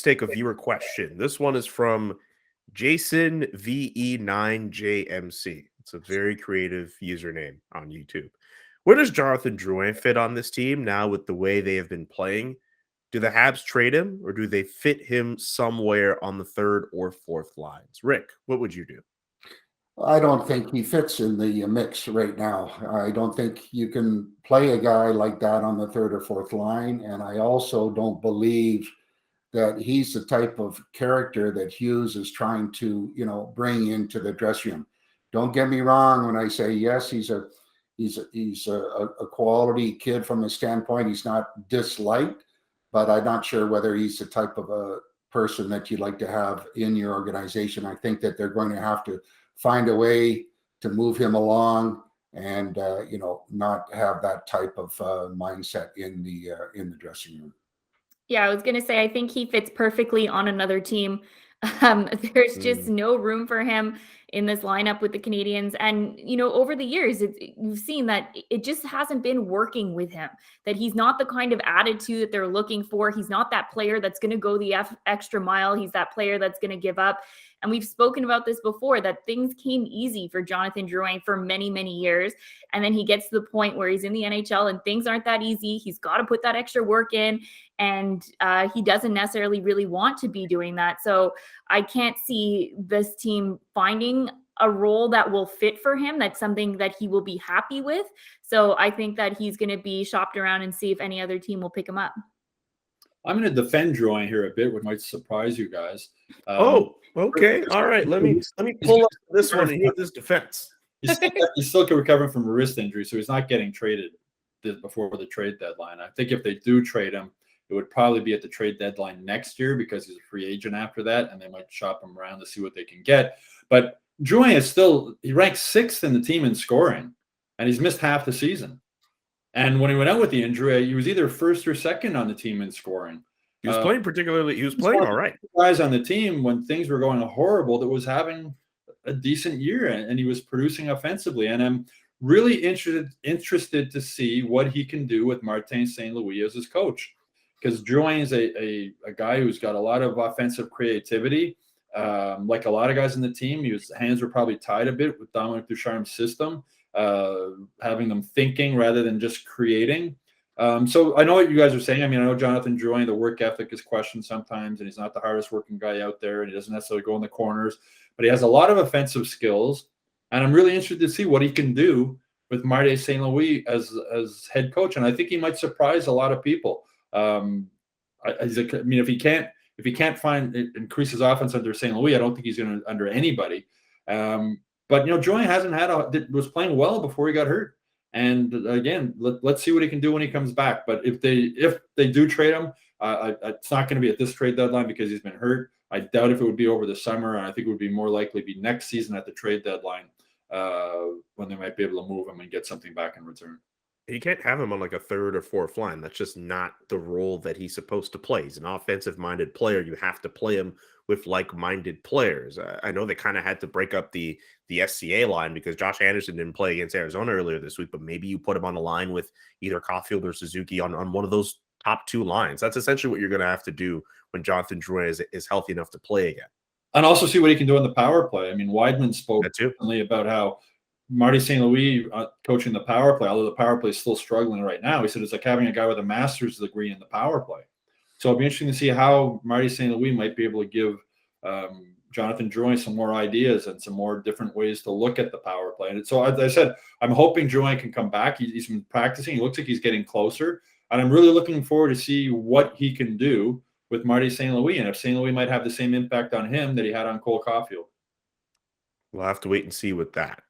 take a viewer question. This one is from Jason VE9JMC. It's a very creative username on YouTube. Where does Jonathan Drouin fit on this team now with the way they have been playing? Do the Habs trade him, or do they fit him somewhere on the third or fourth lines? Rick, what would you do? I don't think he fits in the mix right now. I don't think you can play a guy like that on the third or fourth line. And I also don't believe that he's the type of character that Hughes is trying to, bring into the dressing room. Don't get me wrong when I say, yes, he's a quality kid from his standpoint. He's not disliked, but I'm not sure whether he's the type of a person that you'd like to have in your organization. I think that they're going to have to find a way to move him along and not have that type of mindset in the dressing room. Yeah, I was going to say, I think he fits perfectly on another team. There's just no room for him in this lineup with the Canadiens. And, over the years, you've seen that it just hasn't been working with him, that he's not the kind of attitude that they're looking for. He's not that player that's going to go the extra mile. He's that player that's going to give up. And we've spoken about this before, that things came easy for Jonathan Drouin for many, many years. And then he gets to the point where he's in the NHL and things aren't that easy. He's got to put that extra work in. And he doesn't necessarily really want to be doing that. So I can't see this team finding a role that will fit for him. That's something that he will be happy with. So I think that he's going to be shopped around and see if any other team will pick him up. I'm going to defend Drouin here a bit, which might surprise you guys. Okay. All right. Let me pull up this one and hear this defense. He's still recovering from a wrist injury, so he's not getting traded before the trade deadline. I think if they do trade him, it would probably be at the trade deadline next year because he's a free agent after that, and they might shop him around to see what they can get. But Drouin he ranks 6th in the team in scoring, and he's missed half the season. And when he went out with the injury, he was either first or second on the team in scoring. He was playing all right. Guys on the team when things were going horrible that was having a decent year, and he was producing offensively. And I'm really interested to see what he can do with Martin St. Louis as his coach, because Drouin is a guy who's got a lot of offensive creativity. Like a lot of guys in the team, his hands were probably tied a bit with Dominic Ducharme's system, having them thinking rather than just creating. So I know what you guys are saying. I mean, I know Jonathan Drouin, the work ethic is questioned sometimes, and he's not the hardest working guy out there, and he doesn't necessarily go in the corners, but he has a lot of offensive skills, and I'm really interested to see what he can do with Martin St. Louis as head coach, and I think he might surprise a lot of people. If he can't increase his offense under St. Louis, I don't think he's going to under anybody. But Drouin was playing well before he got hurt. And again, let's see what he can do when he comes back. But if they do trade him, it's not going to be at this trade deadline because he's been hurt. I doubt if it would be over the summer, and I think it would be more likely be next season at the trade deadline when they might be able to move him and get something back in return. You can't have him on like a third or fourth line. That's just not the role that he's supposed to play. He's an offensive-minded player. You have to play him with like-minded players. I know they kind of had to break up the SCA line because Josh Anderson didn't play against Arizona earlier this week, but maybe you put him on a line with either Caulfield or Suzuki on one of those top two lines. That's essentially what you're going to have to do when Jonathan Drouin is healthy enough to play again. And also see what he can do on the power play. I mean, Weidman spoke recently about how Marty St. Louis coaching the power play, although the power play is still struggling right now. He said it's like having a guy with a master's degree in the power play. So it'll be interesting to see how Marty St. Louis might be able to give Jonathan Drouin some more ideas and some more different ways to look at the power play. And so, as I said, I'm hoping Drouin can come back. He's been practicing. He looks like he's getting closer. And I'm really looking forward to see what he can do with Marty St. Louis, and if St. Louis might have the same impact on him that he had on Cole Caulfield. We'll have to wait and see with that.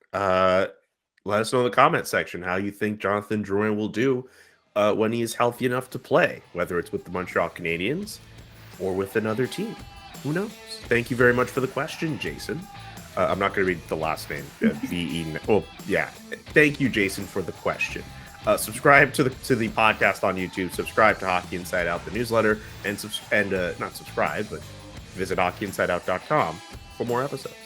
Let us know in the comment section how you think Jonathan Drouin will do when he is healthy enough to play, whether it's with the Montreal Canadiens or with another team. Who knows? Thank you very much for the question, Jason. I'm not going to read the last name. V-E. Oh, yeah. Thank you, Jason, for the question. Subscribe to the podcast on YouTube. Subscribe to Hockey Inside Out, the newsletter, and not subscribe, but visit hockeyinsideout.com for more episodes.